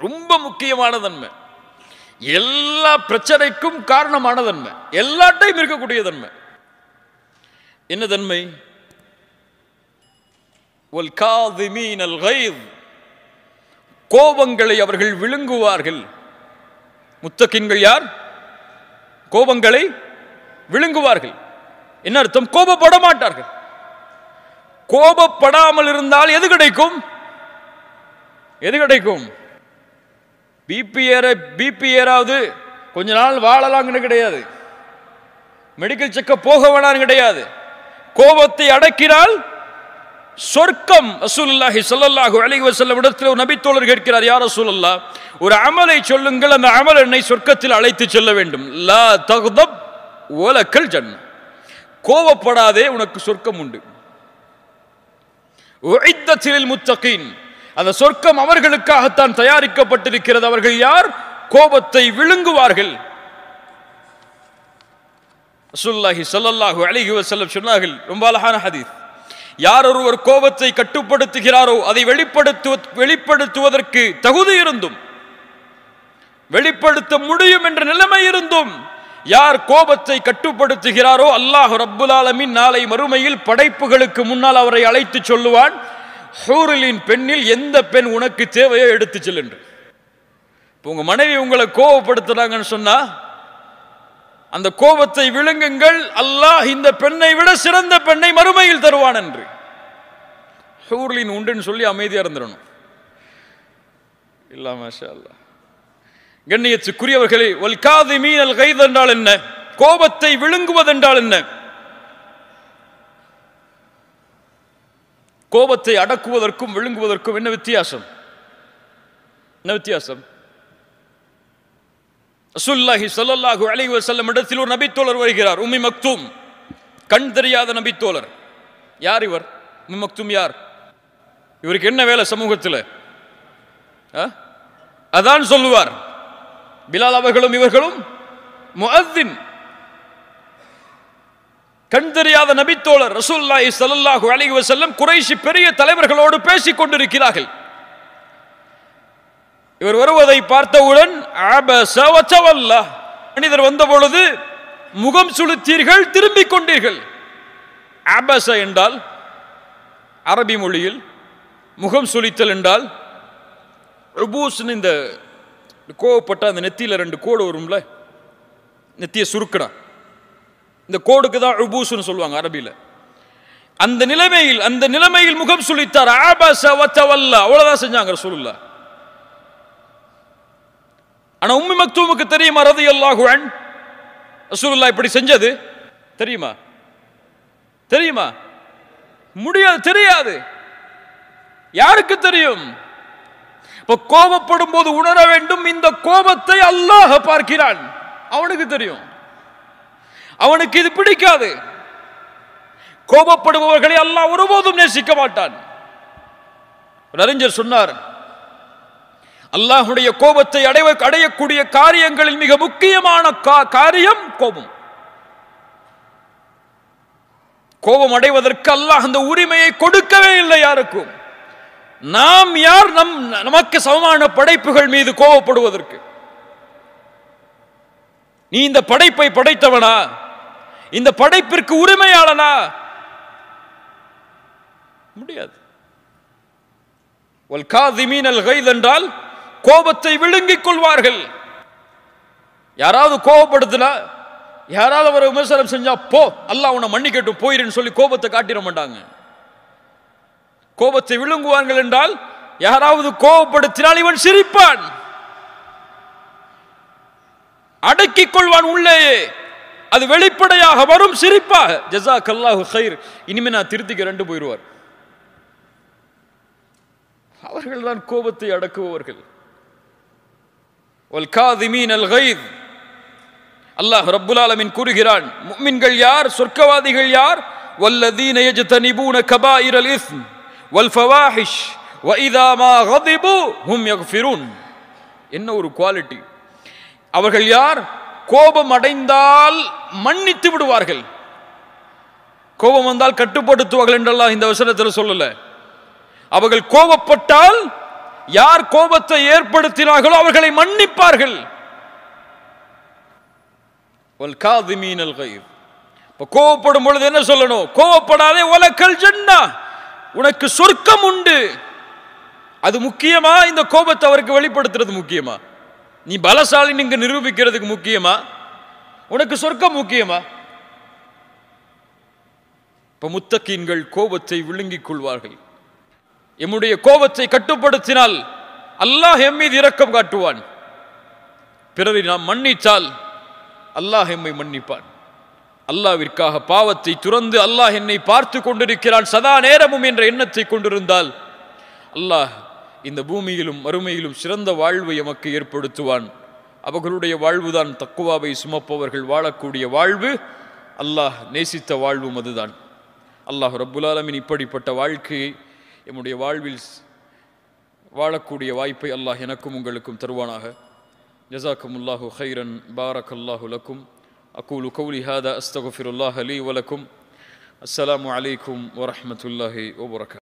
ரொம்ப முக்கியமான தன்மை, எல்லா பிரச்சனைக்கும் காரணமான தன்மை, எல்லாட்டையும் இருக்கக்கூடிய தன்மை. என்ன தன்மை? கோபங்களை அவர்கள் விழுங்குவார்கள். முத்தகின்கள் யார்? கோபங்களை விழுங்குவார்கள். என்ன அர்த்தம்? கோபப்பட மாட்டார்கள். கோபப்படாமல் இருந்தால் எது கிடைக்கும்? எது கிடைக்கும்? பிபி ஏறாவது கொஞ்ச நாள் வாழலாம்னு கிடையாது, மெடிக்கல் செக்கப் போக வேணாம் கிடையாது. கோபத்தை அடக்கினால் சொர்க்கம். ரசூலுல்லாஹி ஸல்லல்லாஹு அலைஹி வஸல்லம் இடத்தில் ஒரு நபித்தோழர் கேட்கிறார், யா ரசூலல்லாஹ், ஒரு அமலை சொல்லுங்கள், அந்த அமல் என்னை சொர்க்கத்தில் அழைத்து செல்ல வேண்டும். லா தக்தப் வலக்கல் ஜன்னah, கோபப்படாதே, உனக்கு சொர்க்கம் உண்டு. உஇத்தத்தில் முத்தகீன், அந்த சொர்க்கம் அவர்களுக்காகத்தான் தயாரிக்கப்பட்டிருக்கிறது. அவர்கள் யார்? கோபத்தை விழுங்குவார்கள். ரசூலுல்லாஹி ஸல்லல்லாஹு அலைஹி வஸல்லம் சொன்னார்கள், ரொம்ப அழகான ஹதீஸ், யார் ஒருவர் கோபத்தை கட்டுப்படுத்துகிறாரோ, அதை வெளிப்படுத்துவதற்கு தகுதி இருந்தும், வெளிப்படுத்த முடியும் என்ற நிலைமை இருந்தும் யார் கோபத்தை கட்டுப்படுத்துகிறாரோ, அல்லாஹ் ரப்புல் ஆலமீன் நாளை மறுமையில் படைப்புகளுக்கு முன்னால் அவரை அழைத்து சொல்லுவான், ஹூரிலின் பெண்ணில் எந்த பெண் உனக்கு தேவையோ எடுத்து செல் என்று. இப்போ உங்க மனைவி உங்களை கோபப்படுத்துறாங்கன்னு சொன்னா, அந்த கோபத்தை விழுங்குங்கள், அல்லாஹ் இந்த பெண்ணை விட சிறந்த பெண்ணை மறுமையில் தருவான் என்று. ஹூர்லின் உண்டுன்னு சொல்லி அமைதியா இருந்துடணும். இல்ல மாஷா அல்லாஹ். கண்ணியத்துக்குரியவர்களே, வல் காதிமீனல் கைத் என்றால் என்ன? கோபத்தை விழுங்குவது என்றால் என்ன? கோபத்தை அடக்குவதற்கும் விழுங்குவதற்கும் என்ன வித்தியாசம்? என்ன வித்தியாசம்? ரசூலுல்லாஹி ஸல்லல்லாஹு அலைஹி வஸல்லம் இடத்தில் ஒரு நபித்தோழர் வருகிறார், உம்மி மக்தூம், கண் தெரியாத நபித்தோழர். யார் இவர்? உம்மி மக்தூம் யார்? இவருக்கு என்ன வேலை சமூகத்தில்? அதான் சொல்லுவார். பிலால் அவர்களும் இவர்களும் முஅத்தின். கண் தெரியாத நபித்தோழர் ரசூலுல்லாஹி ஸல்லல்லாஹு அலைஹி வஸல்லம் குறைஷி பெரிய தலைவர்களோடு பேசிக் கொண்டிருக்கிறார்கள். இவர் வருவதை பார்த்தவுடன் அபஸ வ தவல்லா, மனிதர் வந்த பொழுது முகம் சுளுத்தீர்கள், திரும்பிக் கொண்டீர்கள். அபஸ என்றால் அரபி மொழியில் முகம் சுளித்தல் என்றால் உபூஸ். இந்த கோவப்பட்ட அந்த நெத்தியில 2 கோடு வரும்ல, நெத்தியை சுருக்கடா, இந்த கோடுக்கு தான் உபூஸ்னு சொல்லுவாங்க அரபியில. அந்த நிலைமையில் முகம் சுளித்தார். அபஸ வ தவல்லா, அவ்வளவுதான் செஞ்சாங்க ரசூலுல்லாஹ். ஆனா உம்மி மக்தூமுக்கு தெரியுமா ரலியல்லாஹு அன்ஹு ரசூலுல்லாஹ் இப்படி செஞ்சது? தெரியுமா? தெரியுமா? முடியாது, தெரியாது. யாருக்கு தெரியும்? இப்ப கோபப்படும் போது உணர வேண்டும், இந்த கோபத்தை அல்லாஹ் பார்க்கிறான். அவனுக்கு தெரியும், அவனுக்கு இது பிடிக்காது. கோபப்படுபவர்களை அல்லாஹ் ஒருபோதும் நேசிக்க மாட்டான். அறிஞர் சொன்னார், அல்லாஹுடைய கோபத்தை அடையக்கூடிய காரியங்களில் மிக முக்கியமான காரியம் கோபம். கோபம் அடைவதற்கு அல்லாஹ் அந்த உரிமையை கொடுக்கவே இல்லை யாருக்கும். நாம் யார்? நமக்கு சமமான படைப்புகள் மீது கோபப்படுவதற்கு? நீ இந்த படைப்பை படைத்தவனா? இந்த படைப்பிற்கு உரிமையாளனா? முடியாது. வல் காதிமீனல் கைத் என்றால் கோபத்தை விழுங்கிக் கொள்வார்கள். யாராவது கோபப்படுத்தினா, யாராவது ஒரு விமர்சனம் செஞ்சா, போ அல்லாஹ் உன்னை மன்னிக்கட்டும் போயிருன்னு சொல்லி கோபத்தை காட்டிட மாட்டாங்க. கோபத்தை விழுங்குவார்கள் என்றால் யாராவது கோபப்படுத்தினால் இவன் சிரிப்பான், அடக்கிக் கொள்வான் உள்ளேயே, அது வெளிப்படையாக வரும் சிரிப்பாக. ஜஸாக்கல்லாஹு கைர், இனிமே நான் திருத்திக்க 2 போயிடுவார். அவர்கள் தான் கோபத்தை அடக்குபவர்கள். வல் காதிமீனல் கைத், அல்லாஹ் ரப்புல் ஆலமீன் கூறுகிறான், முஃமின்கள் யார்? சொர்க்கவாதிகள் யார்? வல்லதீன யஜ்தனிபூன கபாயிரல் இஸ்ம் வல் ஃபவாஹிஷ் வ இதா மா கதிபு ஹும் யக்ஃபிரூன். என்ன ஒரு குவாலிட்டி! அவர்கள் யார்? கோபம் அடைந்தால் மன்னித்து விடுவார்கள். கோபம் வந்தால் கட்டுப்படுத்துவார்கள் என்றெல்லாம் இந்த வசனத்தில் சொல்லல. அவர்கள் கோபப்பட்டால் யார் கோபத்தை ஏற்படுத்தினார்களோ அவர்களை மன்னிப்பார்கள். கோபப்படும் பொழுது என்ன சொல்லணும்? கோபப்படாதே, வலக்கல் ஜன்னா, உனக்கு சொர்க்கம் உண்டு. அது முக்கியமா? இந்த கோபத்தை அவருக்கு வெளிப்படுத்துறது முக்கியமா? நீ பலசாலி நீங்க நிரூபிக்கிறதுக்கு முக்கியமா? உனக்கு சொர்க்கம் முக்கியமா? இப்ப முத்தகீன்கள் கோபத்தை விழுங்கிக் கொள்வார்கள். எம்முடைய கோபத்தை கட்டுப்படுத்தினால் அல்லாஹ் எம் மீது இரக்கம் காட்டுவான். பிறரை நாம் மன்னித்தால் அல்லாஹ் எம்மை மன்னிப்பான். அல்லாஹ்விற்காக பாவத்தை துறந்து அல்லாஹ் என்னை பார்த்து கொண்டிருக்கிறான் சதா நேரமும் என்ற எண்ணத்தை கொண்டிருந்தால் அல்லாஹ் இந்த பூமியிலும் மறுமையிலும் சிறந்த வாழ்வை எமக்கு ஏற்படுத்துவான். அவர்களுடைய வாழ்வுதான் தக்குவாவை சுமப்பவர்கள் வாழக்கூடிய வாழ்வு. அல்லாஹ் நேசித்த வாழ்வும் அதுதான். அல்லாஹ் ரப்புல் ஆலமீன் இப்படிப்பட்ட வாழ்க்கையை எம்முடைய வாழ்வில் வாழக்கூடிய வாய்ப்பை அல்லாஹ் எனக்கும் உங்களுக்கும் தருவானாக. ஜஸாக்குமுல்லாஹு கைரன், பாரக்கல்லாஹு லக்கும். அகூலு கௌலி ஹாதா அஸ்தக்ஃபிருல்லாஹ லீ வலக்கும். அஸ்ஸலாமு அலைக்கும் வரஹ்மத்துல்லாஹி வபரகாத்துஹு.